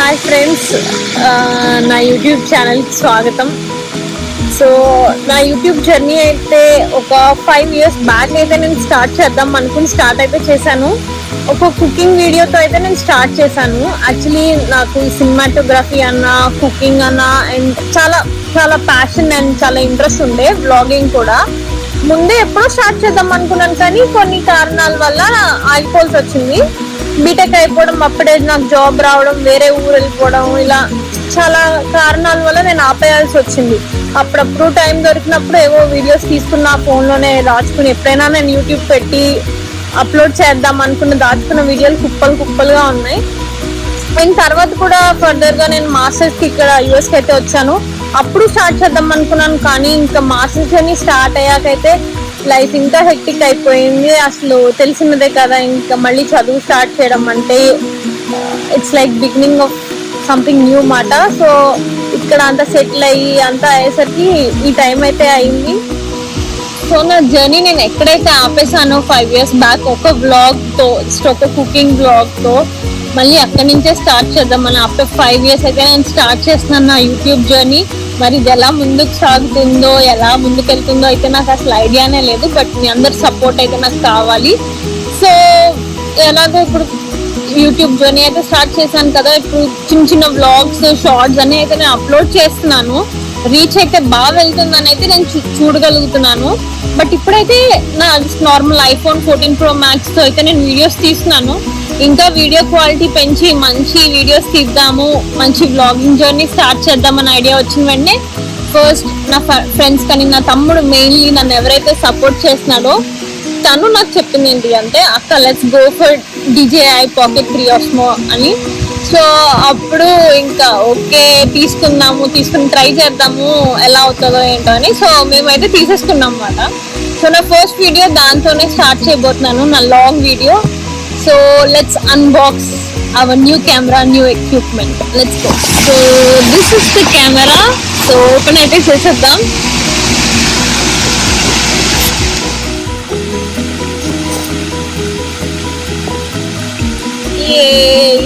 Hi friends, నా YouTube ఛానల్కి స్వాగతం. సో నా యూట్యూబ్ జర్నీ అయితే ఒక 5 years బ్యాక్ అయితే నేను స్టార్ట్ చేద్దాం అనుకుని స్టార్ట్ అయితే చేశాను. ఒక కుకింగ్ వీడియోతో అయితే నేను స్టార్ట్ చేశాను. యాక్చువల్లీ నాకు సినిమాటోగ్రఫీ అన్న, కుకింగ్ అన్న అండ్ చాలా చాలా ప్యాషన్ అండ్ చాలా ఇంట్రెస్ట్ ఉండే. వ్లాగింగ్ కూడా ముందే ఎప్పుడో స్టార్ట్ చేద్దాం అనుకున్నాను, కానీ కొన్ని కారణాల వల్ల ఆగిపోవాల్సి వచ్చింది. బీటెక్ అయిపోవడం, అప్పుడే నాకు జాబ్ రావడం, వేరే ఊరు వెళ్ళిపోవడం, ఇలా చాలా కారణాల వల్ల నేను ఆపేయాల్సి వచ్చింది. అప్పుడప్పుడు టైం దొరికినప్పుడు ఏవో వీడియోస్ తీసుకున్న ఫోన్లోనే దాచుకుని, ఎప్పుడైనా నేను యూట్యూబ్ పెట్టి అప్లోడ్ చేద్దాం అనుకున్న దాచుకున్న వీడియోలు కుప్పలుగా ఉన్నాయి. అండ్ తర్వాత కూడా ఫర్దర్గా నేను మాస్టర్స్కి ఇక్కడ యూఎస్కి అయితే వచ్చాను. అప్పుడు స్టార్ట్ చేద్దాం అనుకున్నాను, కానీ ఇంకా మాస్టర్స్ అని స్టార్ట్ అయ్యాకైతే లైఫ్ ఇంకా హెక్టిక్ అయిపోయింది. అసలు తెలిసినదే కదా, ఇంకా మళ్ళీ చదువు స్టార్ట్ చేయడం అంటే it's like beginning of something new మాట. సో ఇక్కడ అంతా సెటిల్ అయ్యి అంతా అయ్యేసరికి ఈ టైం అయితే అయింది. సో నా జర్నీ నేను ఎక్కడైతే ఆపేసానో 5 years బ్యాక్ ఒక వ్లాగ్తో, ఒక కుకింగ్ వ్లాగ్తో, మళ్ళీ అక్కడి నుంచే స్టార్ట్ చేద్దామని ఆఫ్టర్ 5 years అయితే నేను స్టార్ట్ చేస్తున్నాను నా యూట్యూబ్ జర్నీ. మరి ఇది ఎలా ముందుకు సాగుతుందో, ఎలా ముందుకు వెళ్తుందో అయితే నాకు అసలు ఐడియానే లేదు. బట్ మీ అందరు సపోర్ట్ అయితే నాకు కావాలి. సో ఎలాగో ఇప్పుడు యూట్యూబ్ జర్నీ అయితే స్టార్ట్ చేశాను కదా, ఇప్పుడు చిన్న వ్లాగ్స్, షార్ట్స్ అన్ని అయితే నేను అప్లోడ్ చేస్తున్నాను. రీచ్ అయితే బాగా వెళ్తుందని అయితే నేను చూడగలుగుతున్నాను. బట్ ఇప్పుడైతే నా నార్మల్ iPhone 14 Pro Max తో అయితే నేను వీడియోస్ తీస్తున్నాను. ఇంకా వీడియో క్వాలిటీ పెంచి మంచి వీడియోస్ తీద్దాము, మంచి వ్లాగింగ్ జర్నీ స్టార్ట్ చేద్దామని ఐడియా వచ్చిన వెంటనే ఫస్ట్ నా ఫ్రెండ్స్ కానీ నా తమ్ముడు మెయిన్లీ నన్ను ఎవరైతే సపోర్ట్ చేస్తున్నాడో తను నాకు చెప్పింది ఏంటి అంటే, అక్క let's go for DJI Pocket 3 Osmo అని. సో అప్పుడు ఇంకా ఓకే తీసుకుని ట్రై చేద్దాము ఎలా అవుతుందో ఏంటో అని. సో మేమైతే తీసేసుకున్నాం అన్నమాట. సో నా ఫస్ట్ వీడియో దాంతోనే స్టార్ట్ చేయబోతున్నాను, నా long video. So let's unbox our new camera, new equipment. Let's go. So this is the camera. So open అయితే చేసేద్దాం.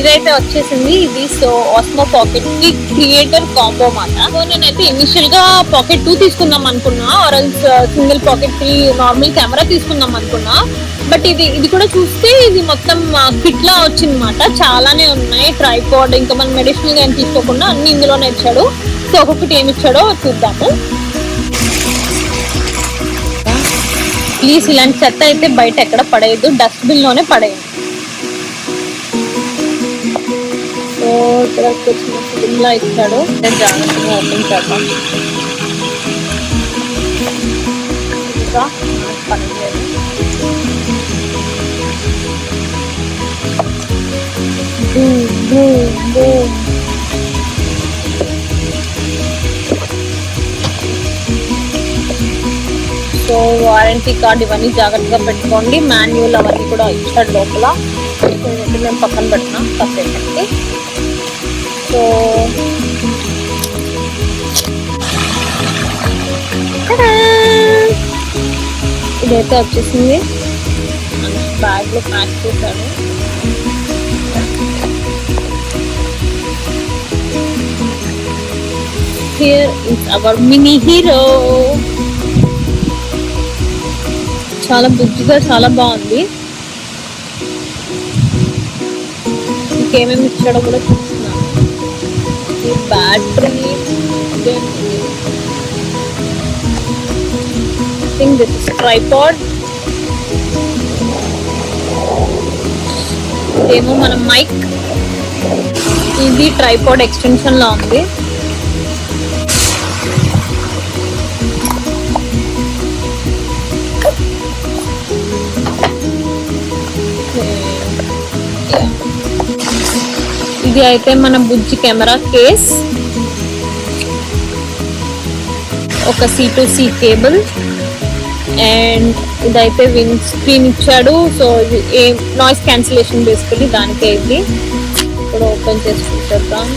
ఇదైతే వచ్చేసింది. ఇది so Osmo pocket creator combo మాట. సో నేనైతే ఇనిషియల్ గా పాకెట్ 2 తీసుకుందాం అనుకున్నా, or else single pocket 3 normal camera తీసుకుందాం అనుకున్నా. బట్ ఇది కూడా చూస్తే ఇది మొత్తం కిట్ లా వచ్చిందన్నమాట. చాలానే ఉన్నాయి. ట్రైపాడ్, ఇంకా మనం మెడిసినల్ గా ఏం తీసుకోకుండా అన్ని ఇందులోనే ఇచ్చాడు. సో ఒక్కొక్కటి ఏమి ఇచ్చాడో చూద్దాము. ప్లీజ్ ఇలాంటి చెత్త అయితే బయట ఎక్కడ పడేయద్దు, డస్ట్బిన్ లోనే పడేయండి. సో ఇక్కడ చిన్న ఫిల్మ్ లా ఇచ్చాడు, జాగ్రత్తగా ఓపెన్ చేద్దాం. ఇంకా పనిలేదు. సో వారంటీ కార్డ్ ఇవన్నీ జాగ్రత్తగా పెట్టుకోండి. మాన్యువల్ అవన్నీ కూడా ఇచ్చాడు లోపల. మేము పక్కన పెట్టినాం కాసేపటికి. సో ఇదైతే వచ్చేసింది, బ్యాగ్ లో ప్యాక్ చేశాడు. Here is our mini hero. చాలా బుజ్జిగా, చాలా బాగుంది. ఇంకేమేమి ఇచ్చాడో కూడా చూస్తున్నాను. ఈ battery, I think this is tripod. ఇదేమో మన మైక్. ఇది ట్రైపాడ్ ఎక్స్టెన్షన్ లా ఉంది. ఇది అయితే మన బుజ్జి కెమెరా కేస్, ఒక C2C కేబుల్, అండ్ ఇదైతే విండ్ స్క్రీన్ ఇచ్చాడు. సో ఇది ఏ నాయిస్ క్యాన్సిలేషన్ బేసికలీ దానికే. ఇది ఇప్పుడు ఓపెన్ చేసి చూద్దాం.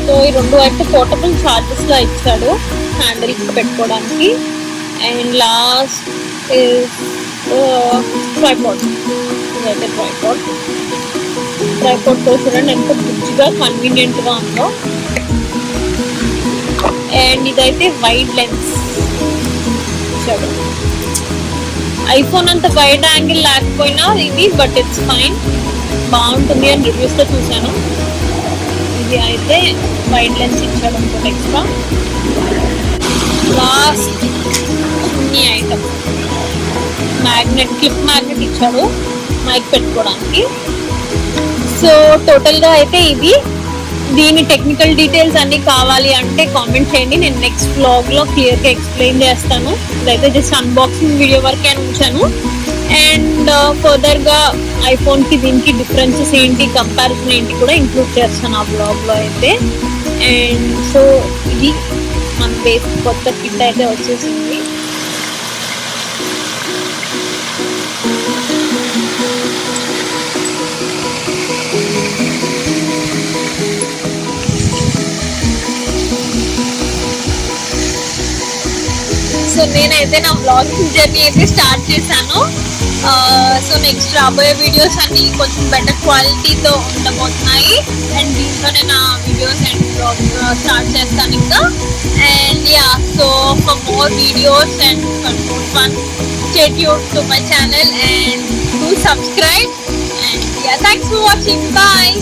సో ఈ రెండు అయితే పోర్టబుల్ చార్జెస్ లా ఇచ్చాడు హ్యాండిల్ పెట్టుకోవడానికి. And last is tripod. ఇదైతే ట్రైపాడ్ తో చూడండి ఎంత బుజ్జిగా కన్వీనియంట్ గా ఉందో. అండ్ ఇదైతే వైడ్ లెన్స్ ఇచ్చాడు. ఐఫోన్ అంత వైడ్ యాంగిల్ లేకపోయినా ఇది, బట్ ఇట్స్ ఫైన్, బాగుంటుంది అని రివ్యూస్ లో చూసాను. ఇది అయితే వైడ్ లెన్స్ ఇచ్చాడు అనుకోండి ఎక్స్ట్రా. లాస్ట్ చిన్ని ఐటమ్ మ్యాగ్నెట్, క్లిప్ మ్యాగ్నెట్ ఇచ్చాడు మైక్ పెట్టుకోవడానికి. సో టోటల్ గా అయితే ఇది. దీని టెక్నికల్ డీటెయిల్స్ అన్ని కావాలి అంటే కామెంట్ చేయండి, నేను నెక్స్ట్ వ్లాగ్ లో క్లియర్ గా ఎక్స్ప్లెయిన్ చేస్తాను. ఇదైతే జస్ట్ అన్బాక్సింగ్ వీడియో వరకే అని ఉంచాను. అండ్ ఫర్దర్ గా ఐఫోన్ కి దీనికి డిఫరెన్సెస్ ఏంటి, కంపారిజన్ ఏంటి కూడా ఇంక్లూడ్ చేస్తాను ఆ బ్లాగ్ లో అయితే. అండ్ సో ఇది మన బేస్ కొత్త కిట్ అయితే వచ్చేసింది. సో నేనైతే నా బ్లాగింగ్ జర్నీ అయితే స్టార్ట్ చేశాను. సో నెక్స్ట్ రాబోయే వీడియోస్ అన్ని కొంచెం బెటర్ క్వాలిటీతో ఉండబోతున్నాయి. అండ్ దీంట్లో నేను ఆ వీడియోస్ అండ్ బ్లాగ్ స్టార్ట్ చేస్తాను ఇంకా. And yeah, so for more videos and for more fun, stay tuned to my channel and do subscribe. And yeah, thanks for watching. Bye.